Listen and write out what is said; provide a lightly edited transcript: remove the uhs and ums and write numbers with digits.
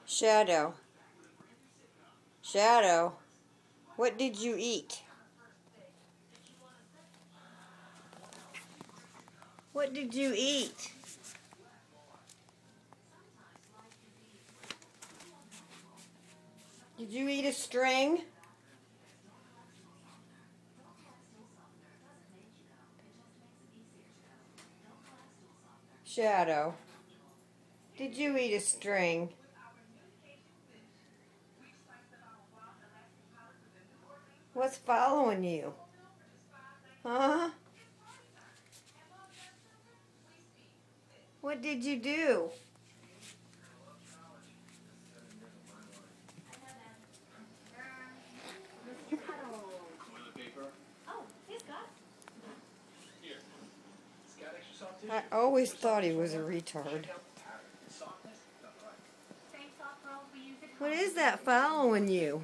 Shadow. Shadow. What did you eat? What did you eat? Did you eat a string? Shadow. Did you eat a string? What's following you? Huh? What did you do? I always thought he was a retard. What is that following you?